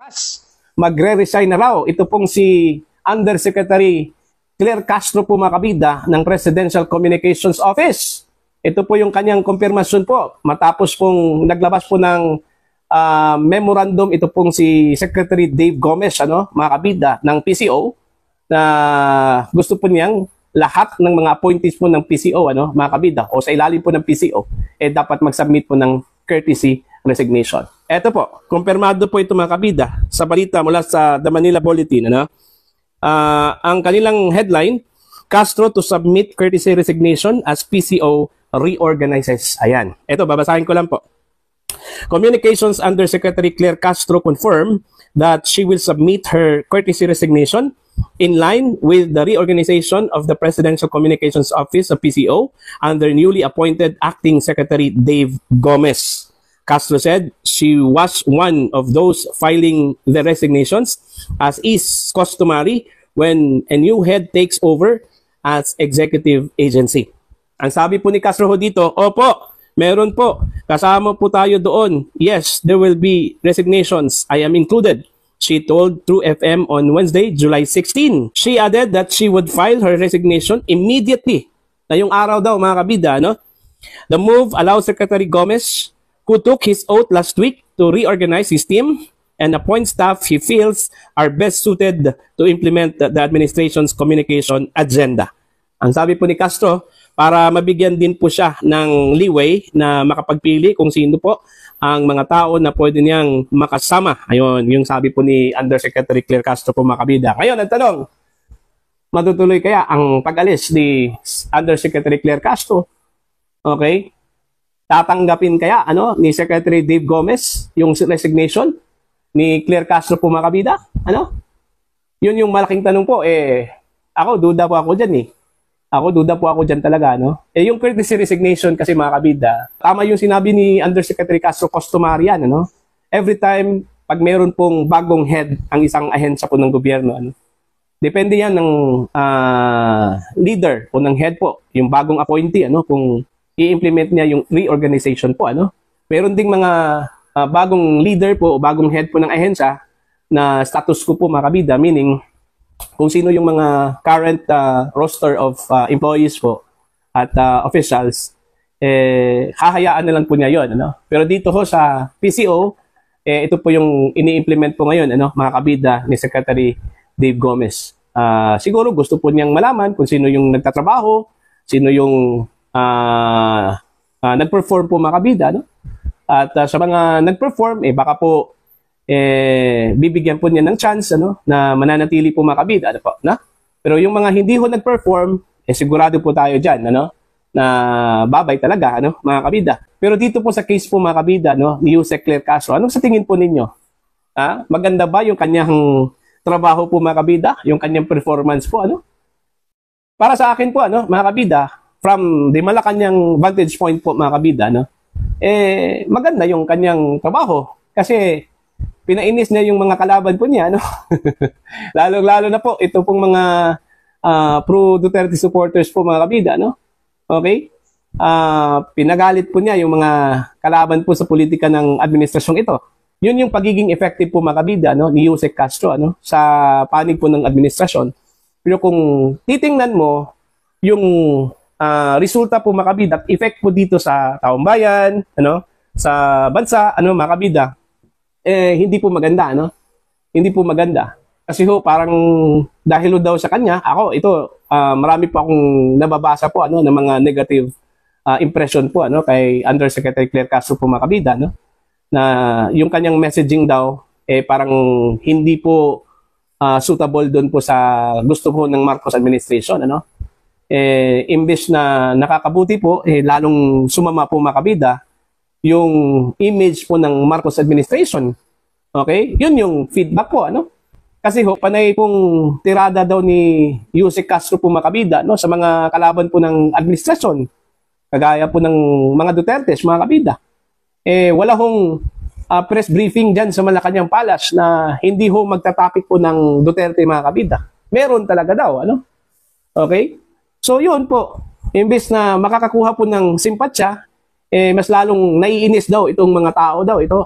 Plus, magre-resign na raw. Ito pong si Undersecretary Claire Castro po mga kabida ng Presidential Communications Office. Ito po yung kanyang konfirmasyon po. Matapos pong naglabas po ng memorandum, ito pong si Secretary Dave Gomez, mga kabida ng PCO, na gusto po niyang lahat ng mga appointees po ng PCO, mga kabida, o sa ilalim po ng PCO, dapat mag-submit po ng courtesy resignation. Ito po, kumpirmado po ito mga kabida sa balita mula sa The Manila Bulletin. Ang kanilang headline, Castro to submit courtesy resignation as PCO reorganizes. Ayan. Ito, babasahin ko lang po. Communications Undersecretary Claire Castro confirmed that she will submit her courtesy resignation in line with the reorganization of the Presidential Communications Office of PCO under newly appointed Acting Secretary Dave Gomez. Castro said she was one of those filing the resignations, as is customary when a new head takes over as executive agency. Ang sabi po ni Castro dito, opo, meron po, kasama po tayo doon. Yes, there will be resignations. I am included, she told True FM on Wednesday, July 16. She added that she would file her resignation immediately. Na yung araw daw mga kabida, The move allows Secretary Gomez, who took his oath last week, to reorganize his team and appoint staff he feels are best suited to implement the administration's communication agenda. Ang sabi po ni Castro, para mabigyan din po siya ng leeway na makapagpili kung sino po ang mga tao na pwede niyang makasama. Ayun, yung sabi po ni Undersecretary Claire Castro po mga kabida. Ngayon, ang tanong, matutuloy kaya ang pag-alis ni Undersecretary Claire Castro? Okay? Tatanggapin kaya ni Secretary Dave Gomez yung resignation ni Claire Castro po mga kabida? Yun yung malaking tanong po. Ako, duda po ako dyan duda po ako dyan talaga, yung courtesy resignation kasi mga kabida, tama yung sinabi ni Undersecretary Castro, customary yan, Every time, pag meron pong bagong head ang isang ahensya po ng gobyerno, depende yan ng leader o ng head po, yung bagong appointee, kung i-implement niya yung reorganization po, Meron ding mga bagong leader po o bagong head po ng ahensya na status quo po mga kabida, meaning kung sino yung mga current roster of employees po at officials, hahayaan na lang po niya yun. Pero dito ho sa PCO, ito po yung ini-implement po ngayon, mga kabida ni Secretary Dave Gomez. Siguro gusto po niyang malaman kung sino yung nagtatrabaho, sino yung nag-perform po mga kabida. At sa mga nag-perform, baka po bibigyan po niya ng chance na mananatili po mga kabida, Pero yung mga hindi ho nag-perform, sigurado po tayo diyan, na babay talaga, mga kabida. Pero dito po sa case po mga kabida, ni Yusek Claire Castro, anong sa tingin po ninyo? Maganda ba yung kanyang trabaho po mga kabida, yung kanyang performance po, Para sa akin po, mga kabida, from the Malacanang vantage point po mga kabida, maganda yung kanyang trabaho kasi pinainis niya yung mga kalaban po niya, Lalo na po, ito pong mga pro-Duterte supporters po, mga kabida, Okay? Pinagalit po niya yung mga kalaban po sa politika ng administrasyong ito. Yun yung pagiging effective po, mga kabida, ni Yusek Castro, sa panig po ng administrasyon. Pero kung titingnan mo, yung resulta po, mga kabida, effect po dito sa taong bayan, sa bansa, mga kabida, hindi po maganda, Hindi po maganda. Kasi parang dahil daw sa kanya, marami po akong nababasa po, ng mga negative impression po, kay Undersecretary Claire Castro po mga kabida, na yung kanyang messaging daw, parang hindi po suitable doon po sa gusto po ng Marcos administration, Imbes na nakakabuti po, lalong sumama po mga kabida, yung image po ng Marcos administration. Okay? Yun yung feedback po, Kasi panay pong tirada daw ni Yusek Castro po mga kabida, sa mga kalaban po ng administrasyon. Kagaya po ng mga Duterte, mga kabida. Wala hong press briefing dyan sa Malacanang Palace na hindi ho magtatapik po ng Duterte, mga kabida. Meron talaga daw, Okay? So yun po, imbes na makakakuha po ng simpatsya, mas lalong naiinis daw itong mga tao daw ito.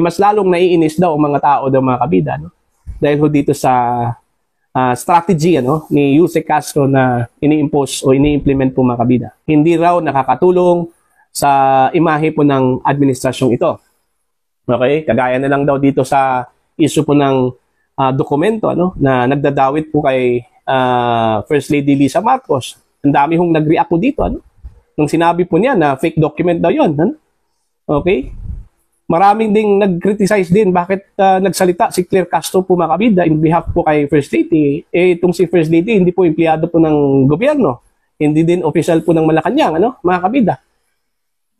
mas lalong naiinis daw ang mga tao daw mga kabida, no? Dahil ho dito sa strategy ni Yusek Castro na ini-impose o ini-implement po mga kabida. Hindi raw nakakatulong sa imahe po ng administrasyong ito. Okay? Kagaya na lang daw dito sa issue po ng dokumento na nagdadawit po kay First Lady Lisa Marcos. Ang dami hong nag-react po dito. Nung sinabi po niya na fake document daw yun. Okay? Maraming ding nag-criticize din bakit nagsalita si Claire Castro po mga kabida in behalf po kay First Lady. Itong si First Lady hindi po empleyado po ng gobyerno. Hindi din official po ng Malacanang, mga kabida.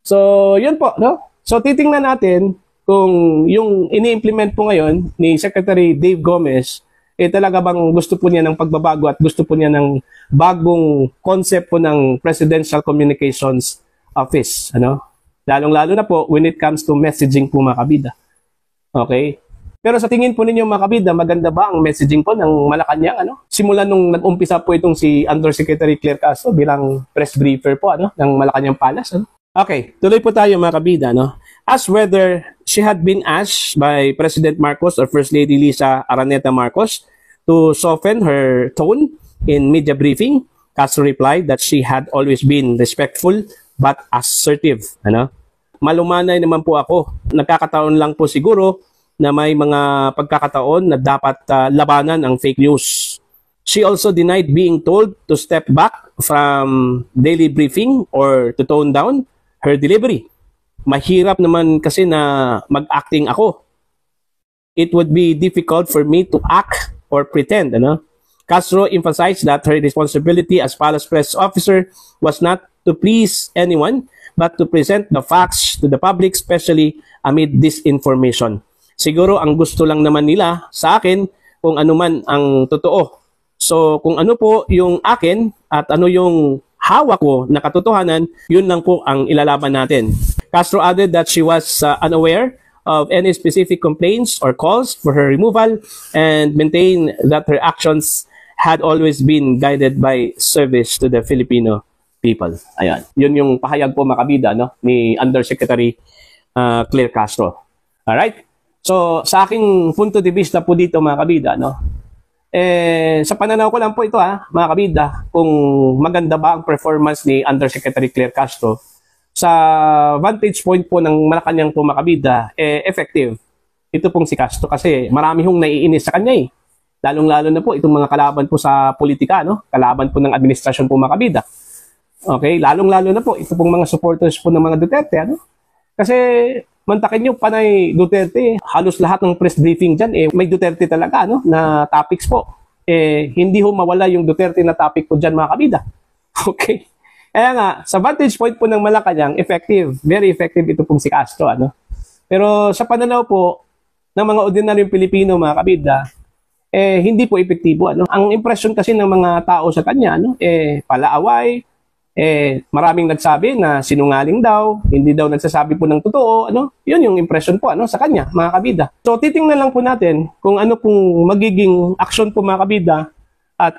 So, yun po, So, titingnan natin kung yung ini-implement po ngayon ni Secretary Dave Gomez, talaga bang gusto po niya ng pagbabago at gusto po niya ng bagong concept po ng Presidential Communications Office, Lalong-lalo na po when it comes to messaging po mga kabida. Okay? Pero sa tingin po ninyo mga kabida, maganda ba ang messaging po ng Malacanang? Simula nung nag-umpisa po itong si Undersecretary Claire Castro bilang press briefer po ng Malacanang Palace. Okay, tuloy po tayo mga kabida. As whether she had been asked by President Marcos or First Lady Lisa Araneta Marcos to soften her tone in media briefing, Castro replied that she had always been respectful but assertive. Malumanay naman po ako. Nagkakataon lang po siguro na may mga pagkakataon na dapat labanan ang fake news. She also denied being told to step back from daily briefing or to tone down her delivery. Mahirap naman kasi na mag-acting ako. It would be difficult for me to act or pretend. Castro emphasized that her responsibility as Palace Press Officer was not to please anyone, but to present the facts to the public, especially amid disinformation. Siguro ang gusto lang naman nila sa akin kung ano man ang totoo. So kung ano po yung akin at ano yung hawak ko na katotohanan, yun lang po ang ilalaban natin. Castro added that she was unaware of any specific complaints or calls for her removal and maintained that her actions had always been guided by service to the Filipino people. Ayan. Yun yung pahayag po mga kabida ni Undersecretary Claire Castro. Alright? So, sa aking punto de vista po dito mga kabida, sa pananaw ko lang po ito mga kabida, kung maganda ba ang performance ni Undersecretary Claire Castro, sa vantage point po ng Malacanang po mga kabida, effective. Ito pong si Castro kasi marami hong naiinis sa kanya Lalong-lalo na po itong mga kalaban po sa politika, kalaban po ng administrasyon po mga kabida. Okay, lalong-lalo na po ito pong mga supporters po ng mga Duterte, Kasi mantakin nyo, panay Duterte, halos lahat ng press briefing dyan, may Duterte talaga, na topics po. Hindi ho mawala yung Duterte na topic po dyan mga kabida. Okay. Kaya nga, sa vantage point po ng Malacanang, effective, very effective ito pong si Castro, Pero sa pananaw po ng mga ordinaryong Pilipino mga kabida, hindi po epektibo, Ang impression kasi ng mga tao sa kanya, palaaway, maraming nagsabi na sinungaling daw, hindi daw nagsasabi po ng totoo, Yun yung impression po, sa kanya, mga kabida. So, titingnan lang po natin kung ano pong magiging action po, mga kabida, at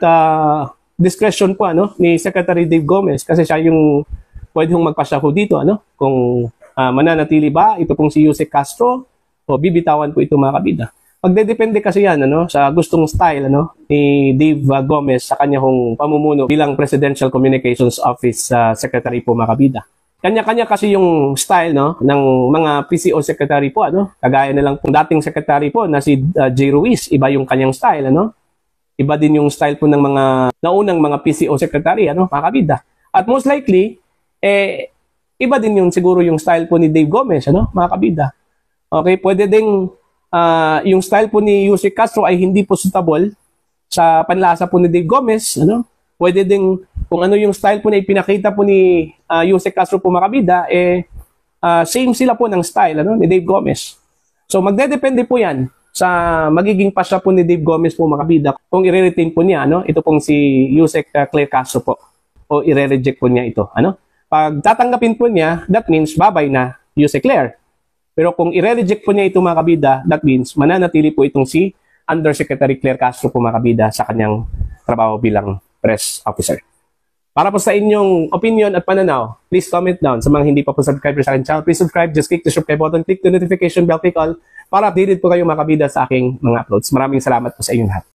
discretion po, ni Secretary Dave Gomez, kasi siya yung pwede hong magpasya po dito, kung mananatili ba ito pong si Yusek Castro o bibitawan po ito, mga kabida. Magdedepende kasi yan sa gustong style ni Dave Gomez sa kanyang pamumuno bilang Presidential Communications Office Secretary po mga kabida. Kanya-kanya kasi yung style ng mga PCO Secretary po kagaya na lang pong dating Secretary po na si J. Ruiz, iba yung kanyang style Iba din yung style po ng mga naunang mga PCO Secretary mga kabida. At most likely iba din yung siguro yung style po ni Dave Gomez mga kabida. Okay, pwede ding yung style po ni Yusek Castro ay hindi po suitable sa panlasa po ni Dave Gomez, Pwede ding kung ano yung style po na ipinakita po ni Yusek Castro po mga kabida, same sila po ng style ni Dave Gomez. So magdedepende po yan sa magiging pasya po ni Dave Gomez po mga kabida kung i-retain po niya ito pong si Yusek Claire Castro po o i-reject po niya ito. Pag tatanggapin po niya, that means babay na Yusek Claire. Pero kung i-reject po niya ito mga kabida, that means mananatili po itong si Undersecretary Claire Castro po mga kabida sa kanyang trabaho bilang press officer. Para po sa inyong opinion at pananaw, please comment down. Sa mga hindi pa po subscribe sa akin channel, please subscribe. Just click the subscribe button, click the notification bell, click all para updated po kayo mga kabida sa aking mga uploads. Maraming salamat po sa inyong lahat.